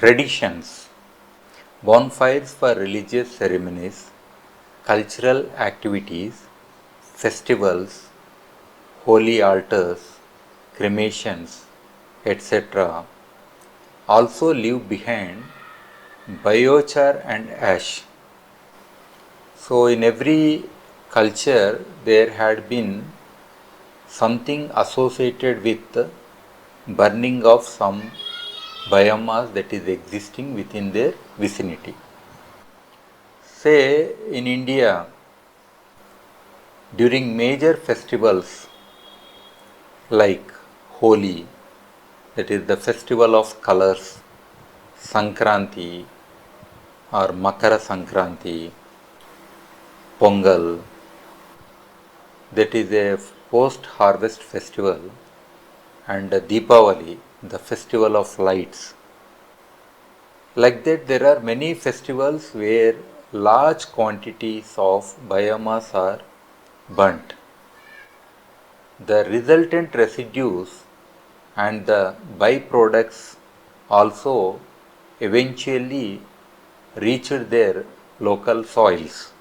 Traditions. Bonfires for religious ceremonies, cultural activities, festivals, holy altars, cremations, etc. also leave behind biochar and ash. So, in every culture, there had been something associated with burning of some biomass that is existing within their vicinity. Say in India, during major festivals like Holi, that is the festival of colors, Sankranti or Makara Sankranti, Pongal, that is a post harvest festival, and Deepavali, the festival of lights. Like that, there are many festivals where large quantities of biomass are burnt. The resultant residues and the byproducts also eventually reached their local soils.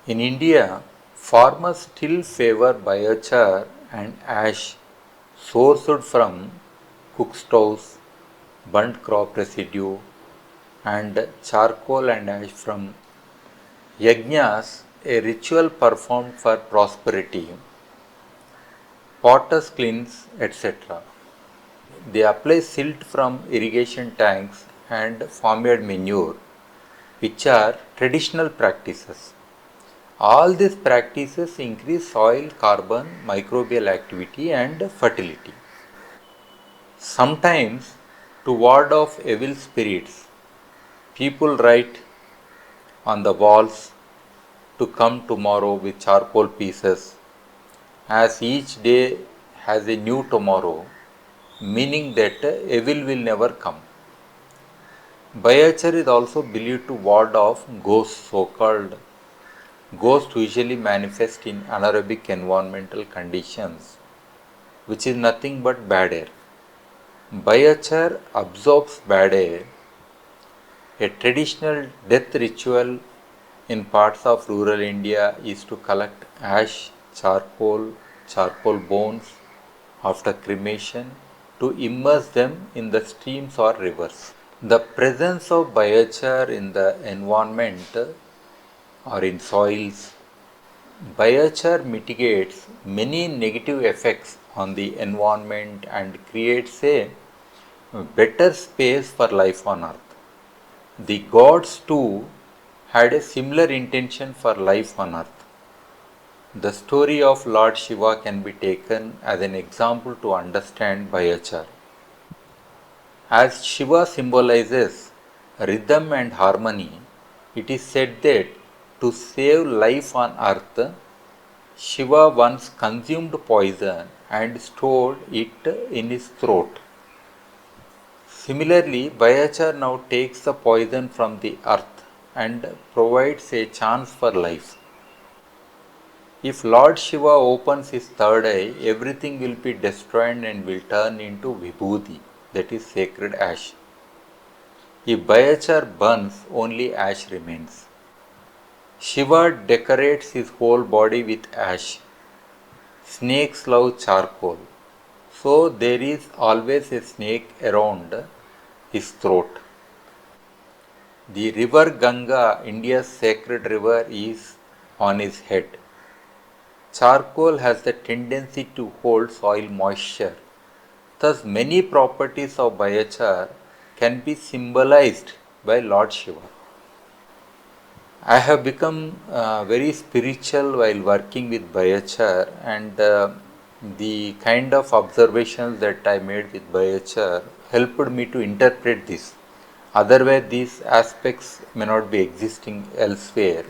In India, farmers still favor biochar and ash sourced from cook stoves, burnt crop residue, and charcoal and ash from yajnas, a ritual performed for prosperity, potters cleans, etc. They apply silt from irrigation tanks and farmyard manure, which are traditional practices. All these practices increase soil carbon, microbial activity, and fertility. Sometimes, to ward off evil spirits, people write on the walls to come tomorrow with charcoal pieces, as each day has a new tomorrow, meaning that evil will never come. Biochar is also believed to ward off ghosts, so-called ghosts usually manifest in anaerobic environmental conditions, which is nothing but bad air. Biochar absorbs bad air. A traditional death ritual in parts of rural India is to collect ash, charcoal bones after cremation to immerse them in the streams or rivers. The presence of biochar in the environment or in soils, biochar mitigates many negative effects on the environment and creates a better space for life on earth. The gods too had a similar intention for life on earth. The story of Lord Shiva can be taken as an example to understand biochar. As Shiva symbolizes rhythm and harmony, it is said that to save life on earth, Shiva once consumed poison and stored it in his throat. Similarly, biochar now takes the poison from the earth and provides a chance for life. If Lord Shiva opens his third eye, everything will be destroyed and will turn into vibhuti, that is sacred ash. If biochar burns, only ash remains. Shiva decorates his whole body with ash. Snakes love charcoal, so there is always a snake around his throat. The river Ganga, India's sacred river, is on his head. Charcoal has the tendency to hold soil moisture. Thus, many properties of biochar can be symbolized by Lord Shiva. I have become very spiritual while working with biochar, and the kind of observations that I made with biochar helped me to interpret this. Otherwise, these aspects may not be existing elsewhere.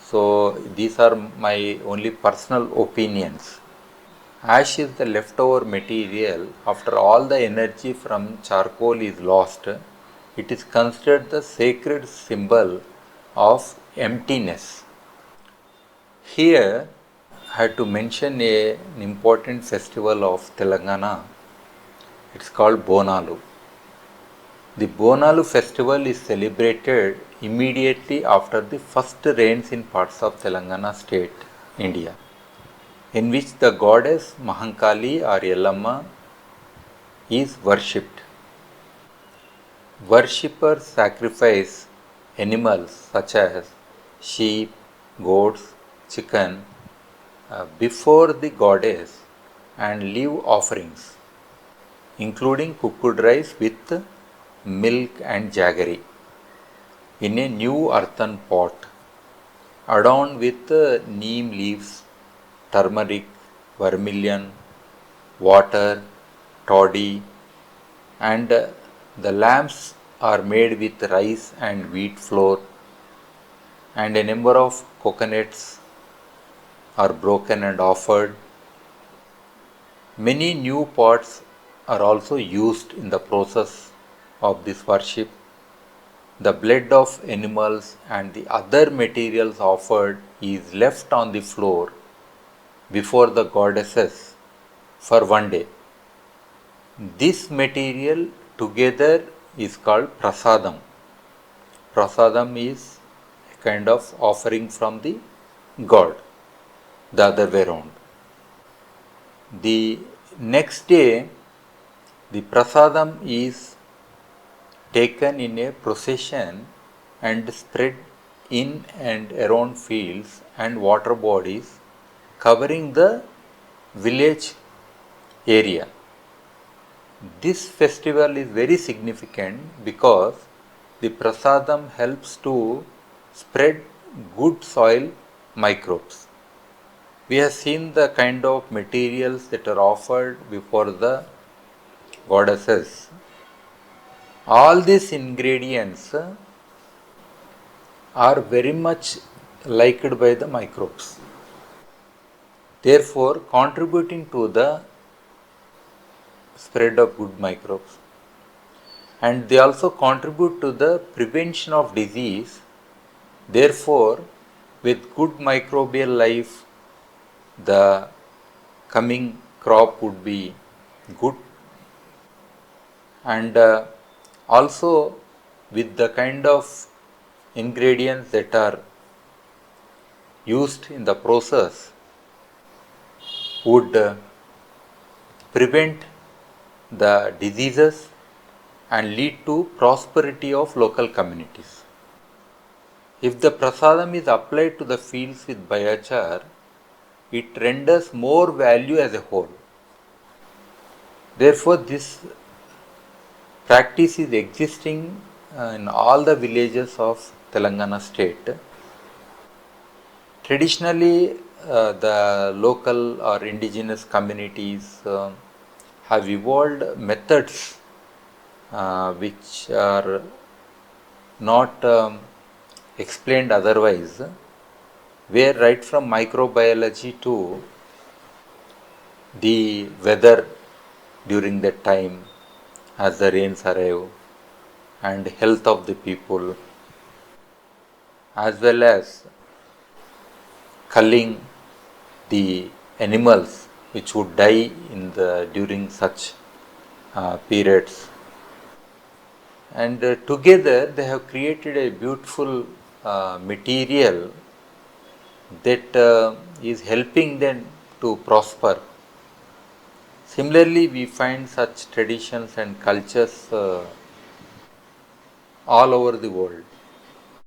So, these are my only personal opinions. Ash is the leftover material. After all the energy from charcoal is lost, it is considered the sacred symbol of emptiness. Here, I had to mention an important festival of Telangana. It's called Bonalu. The Bonalu festival is celebrated immediately after the first rains in parts of Telangana state, India, in which the goddess Mahankali or Yellamma is worshipped. Worshippers sacrifice animals such as sheep, goats, chicken before the goddess and leave offerings, including cooked rice with milk and jaggery in a new earthen pot, adorned with neem leaves, turmeric, vermilion, water, toddy, and the lamps are made with rice and wheat flour, and a number of coconuts are broken and offered. Many new pots are also used in the process of this worship. The blood of animals and the other materials offered is left on the floor before the goddesses for one day. This material together is called prasadam. Prasadam is a kind of offering from the god, the other way around. The next day, the prasadam is taken in a procession and spread in and around fields and water bodies covering the village area. This festival is very significant because the prasadam helps to spread good soil microbes. We have seen the kind of materials that are offered before the goddesses. All these ingredients are very much liked by the microbes. Therefore, contributing to the spread of good microbes, and they also contribute to the prevention of disease. Therefore, with good microbial life, the coming crop would be good, and also with the kind of ingredients that are used in the process would prevent the diseases and lead to prosperity of local communities. If the prasadam is applied to the fields with biochar, it renders more value as a whole. Therefore, this practice is existing in all the villages of Telangana state. Traditionally, the local or indigenous communities have evolved methods which are not explained otherwise, where right from microbiology to the weather during that time as the rains arrive and health of the people, as well as culling the animals which would die in the during such periods, and together they have created a beautiful material that is helping them to prosper. Similarly, we find such traditions and cultures all over the world.